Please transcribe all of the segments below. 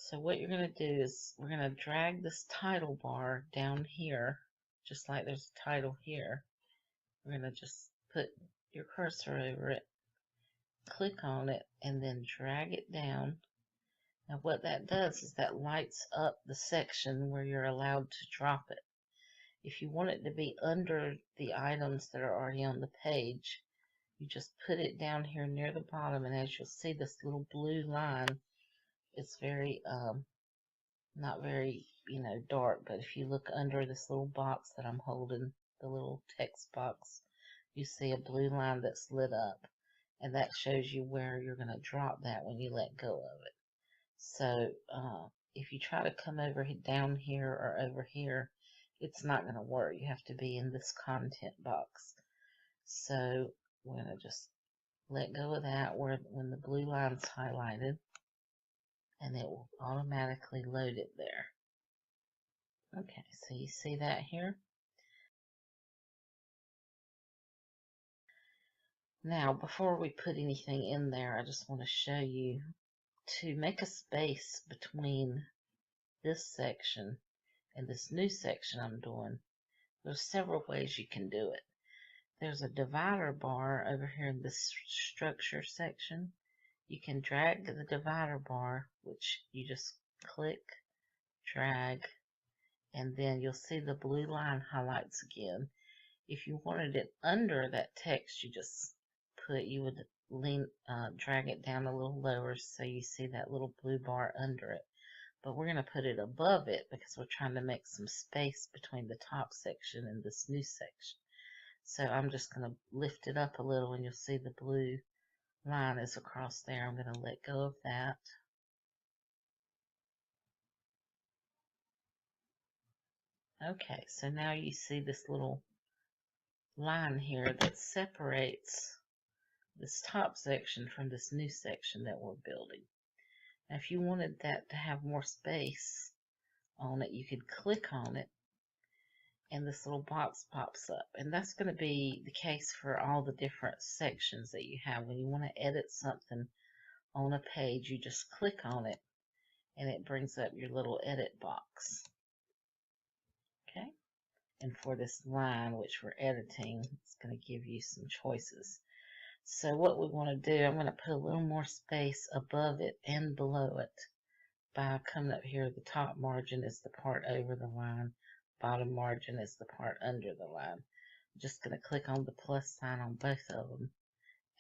So what you're going to do is we're going to drag this title bar down here, just like there's a title here. We're going to just put your cursor over it, click on it, and then drag it down. Now what that does is that lights up the section where you're allowed to drop it. If you want it to be under the items that are already on the page, you just put it down here near the bottom, and as you'll see, this little blue line is very not very dark, but if you look under this little box that I'm holding, the little text box, you see a blue line that's lit up, and that shows you where you're going to drop that when you let go of it. So if you try to come over down here or over here, it's not going to work. You have to be in this content box. So we're going to just let go of that when the blue line's highlighted, and it will automatically load it there. Okay, so you see that here? Now, before we put anything in there, I just want to show you to make a space between this section and this new section I'm doing. There's several ways you can do it. There's a divider bar over here in this structure section. You can drag the divider bar, which you just click, drag, and then you'll see the blue line highlights again. If you wanted it under that text, you would drag it down a little lower so you see that little blue bar under it. But we're going to put it above it because we're trying to make some space between the top section and this new section. So I'm just going to lift it up a little, and you'll see the blue line is across there. I'm going to let go of that. Okay, so now you see this little line here that separates this top section from this new section that we're building. Now if you wanted that to have more space on it, you could click on it and this little box pops up, and that's going to be the case for all the different sections that you have. When you want to edit something on a page, you just click on it and it brings up your little edit box. Okay, and for this line which we're editing, it's going to give you some choices. So what we want to do, I'm going to put a little more space above it and below it by coming up here. The top margin is the part over the line, bottom margin is the part under the line. I'm just going to click on the plus sign on both of them,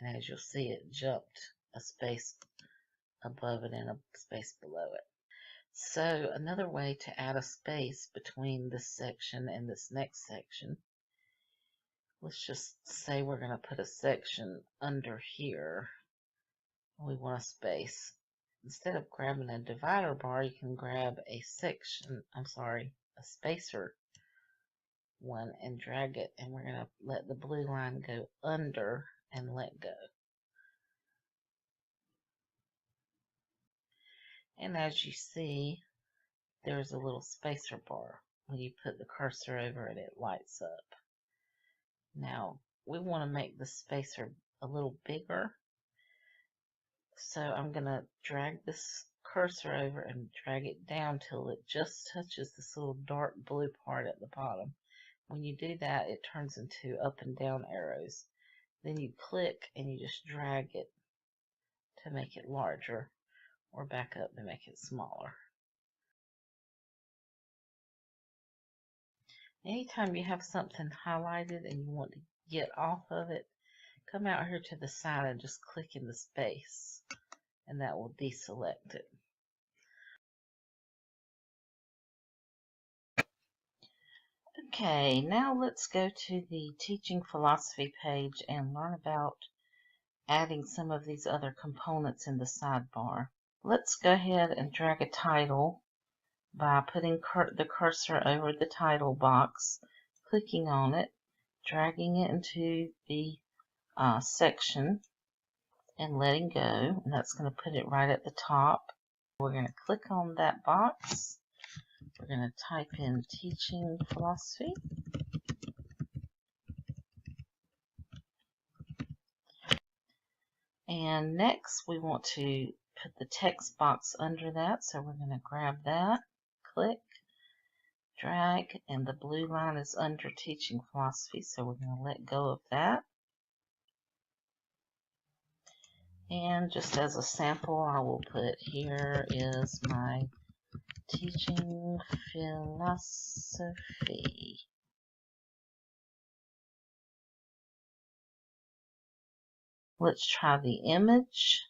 and as you'll see, it jumped a space above it and a space below it. So another way to add a space between this section and this next section, let's just say we're going to put a section under here. We want a space. Instead of grabbing a divider bar, you can grab a spacer one and drag it, and we're going to let the blue line go under and let go. And as you see, there's a little spacer bar. When you put the cursor over it, it lights up. Now, we want to make the spacer a little bigger. So I'm going to drag this cursor over and drag it down till it just touches this little dark blue part at the bottom. When you do that, it turns into up and down arrows. Then you click and you just drag it to make it larger, or back up to make it smaller. Anytime you have something highlighted and you want to get off of it, come out here to the side and just click in the space, and that will deselect it. Okay, now let's go to the teaching philosophy page and learn about adding some of these other components in the sidebar. Let's go ahead and drag a title by putting the cursor over the title box, clicking on it, dragging it into the section, and letting go, and that's going to put it right at the top. We're going to click on that box. We're going to type in teaching philosophy. And next we want to put the text box under that, so we're going to grab that, click, drag, and the blue line is under teaching philosophy, so we're going to let go of that. And just as a sample, I will put, here is my teaching philosophy. Let's try the image.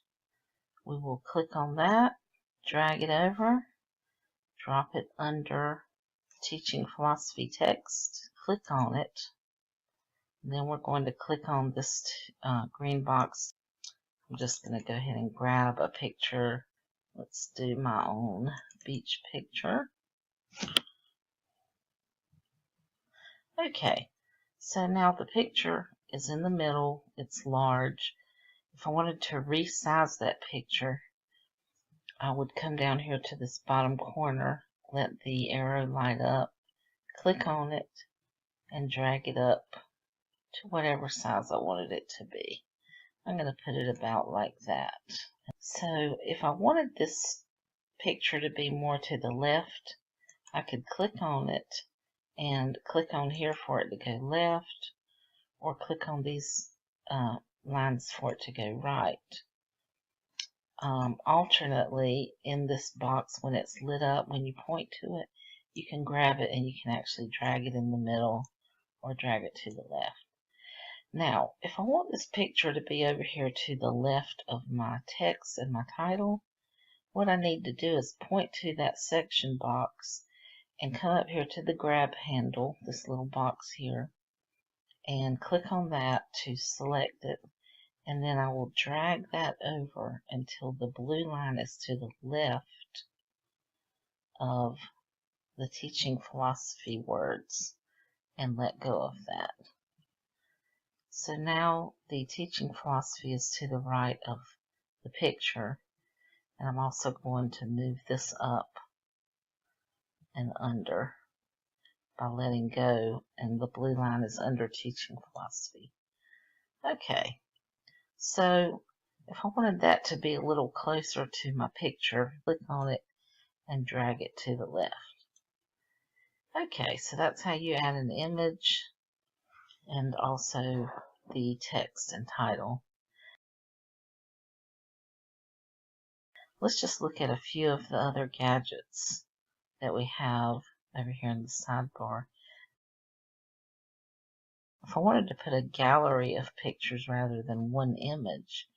We will click on that, drag it over, drop it under teaching philosophy text, click on it, and then we're going to click on this green box. I'm just going to go ahead and grab a picture. Let's do my own beach picture. Okay, so now the picture is in the middle, it's large. If I wanted to resize that picture, I would come down here to this bottom corner, let the arrow light up, click on it, and drag it up to whatever size I wanted it to be. I'm going to put it about like that. So if I wanted this picture to be more to the left, I could click on it and click on here for it to go left, or click on these lines for it to go right. Alternately, in this box, when it's lit up, when you point to it, you can grab it and you can actually drag it in the middle or drag it to the left. Now, if I want this picture to be over here to the left of my text and my title, what I need to do is point to that section box and come up here to the grab handle, this little box here, and click on that to select it. And then I will drag that over until the blue line is to the left of the teaching philosophy words and let go of that. So now the teaching philosophy is to the right of the picture, and I'm also going to move this up and under by letting go, and the blue line is under teaching philosophy. Okay. So if I wanted that to be a little closer to my picture, click on it and drag it to the left. Okay, so that's how you add an image and also the text and title. Let's just look at a few of the other gadgets that we have over here in the sidebar. If I wanted to put a gallery of pictures rather than one image,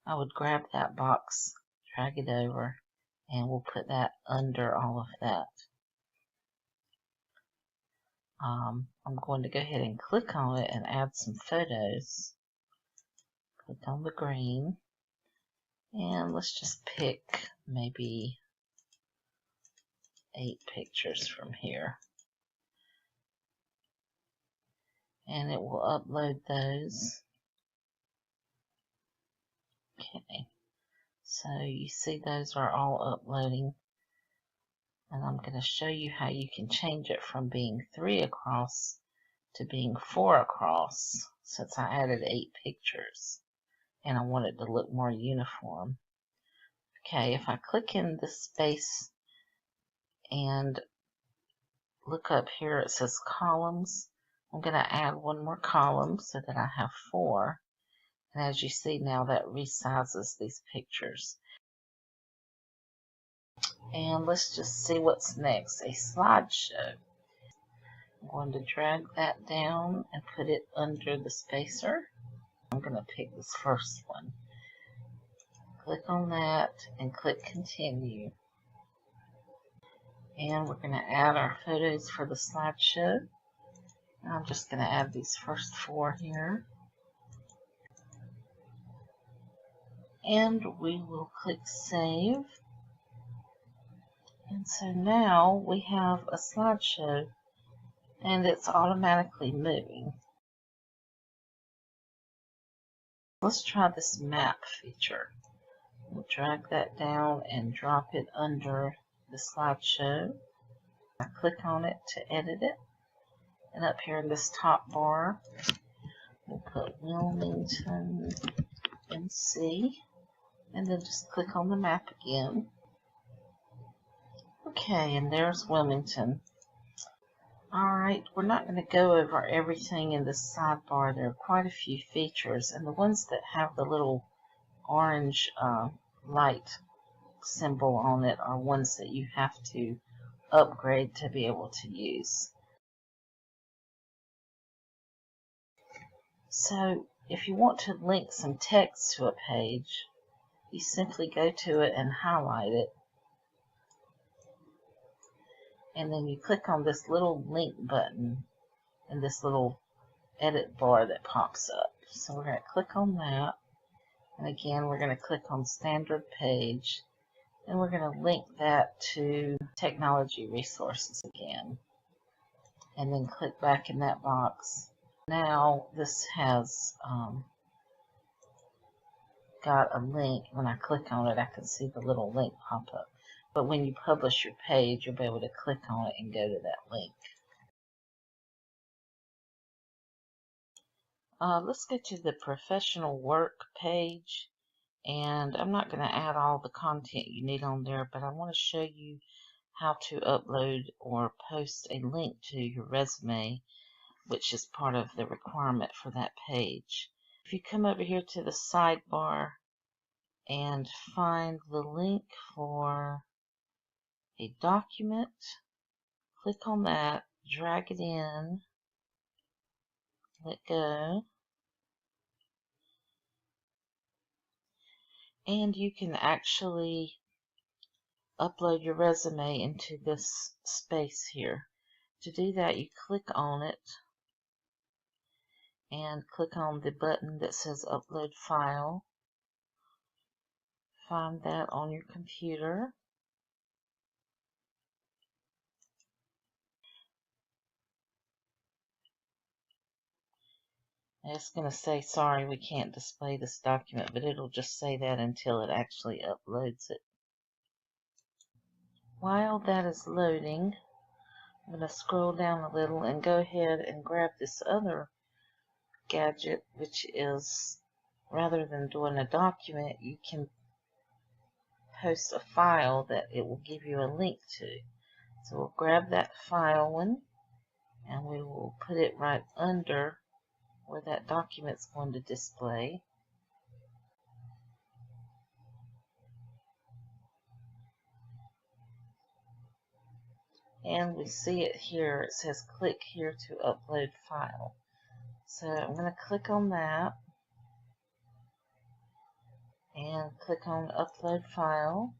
I would grab that box, drag it over, and we'll put that under all of that. I'm going to go ahead and click on it and add some photos. Click on the green, and let's just pick maybe 8 pictures from here. And it will upload those. Okay, so you see those are all uploading, and I'm going to show you how you can change it from being 3 across to being 4 across, since I added 8 pictures and I want it to look more uniform. Okay, if I click in this space and look up here, it says columns. I'm going to add one more column so that I have 4. And as you see now, that resizes these pictures. And let's just see what's next. A slideshow. I'm going to drag that down and put it under the spacer. I'm going to pick this first one. Click on that and click continue. And we're going to add our photos for the slideshow. I'm just going to add these first 4 here. And we will click save. And so now we have a slideshow and it's automatically moving. Let's try this map feature. We'll drag that down and drop it under the slideshow. I click on it to edit it. And up here in this top bar, we'll put Wilmington, NC. And then just click on the map again. Okay, and there's Wilmington. Alright, we're not going to go over everything in this sidebar. There are quite a few features, and the ones that have the little orange light symbol on it are ones that you have to upgrade to be able to use. So if you want to link some text to a page, you simply go to it and highlight it, and then you click on this little link button and this little edit bar that pops up. So we're going to click on that, and again we're going to click on standard page, and we're going to link that to technology resources again, and then click back in that box. Now this has got a link. When I click on it, I can see the little link pop up. But when you publish your page, you'll be able to click on it and go to that link. Let's get to the professional work page. And I'm not going to add all the content you need on there, but I want to show you how to upload or post a link to your resume, which is part of the requirement for that page. If you come over here to the sidebar and find the link for a document, click on that, drag it in, let go, and you can actually upload your resume into this space here. To do that, you click on it and click on the button that says upload file. Find that on your computer. It's going to say, sorry, we can't display this document, but it'll just say that until it actually uploads it. While that is loading, I'm going to scroll down a little and go ahead and grab this other gadget, which is, rather than doing a document, you can post a file that it will give you a link to. So we'll grab that file one, and we will put it right under where that document's going to display. And we see it here. It says click here to upload file. So I'm going to click on that and click on upload file,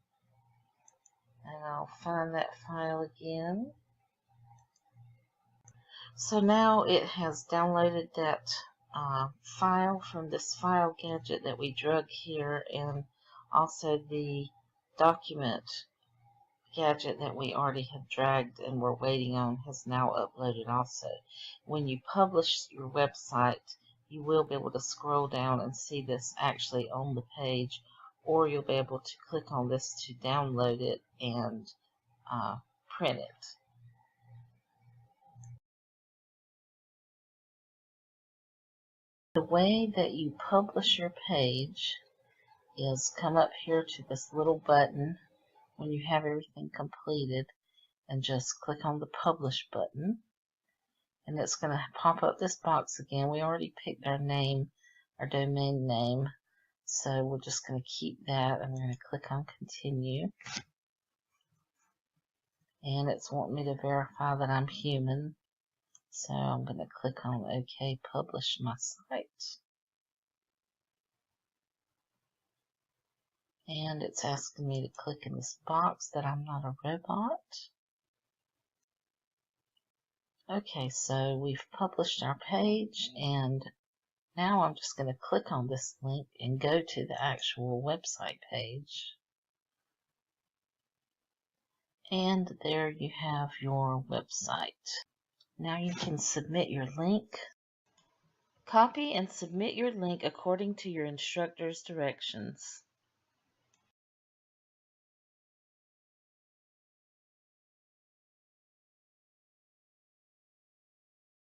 and I'll find that file again. So now it has downloaded that file from this file gadget that we drug here, and also the document gadget that we already had dragged and we're waiting on has now uploaded also. When you publish your website, you will be able to scroll down and see this actually on the page, or you'll be able to click on this to download it and print it. The way that you publish your page is come up here to this little button when you have everything completed, and just click on the publish button, and it's going to pop up this box again. We already picked our name, our domain name, so we're just going to keep that, and we're going to click on continue, and it's wanting me to verify that I'm human, so I'm going to click on OK, publish my site. And it's asking me to click in this box that I'm not a robot. Okay, so we've published our page, and now I'm just going to click on this link and go to the actual website page. And there you have your website. Now you can submit your link. Copy and submit your link according to your instructor's directions.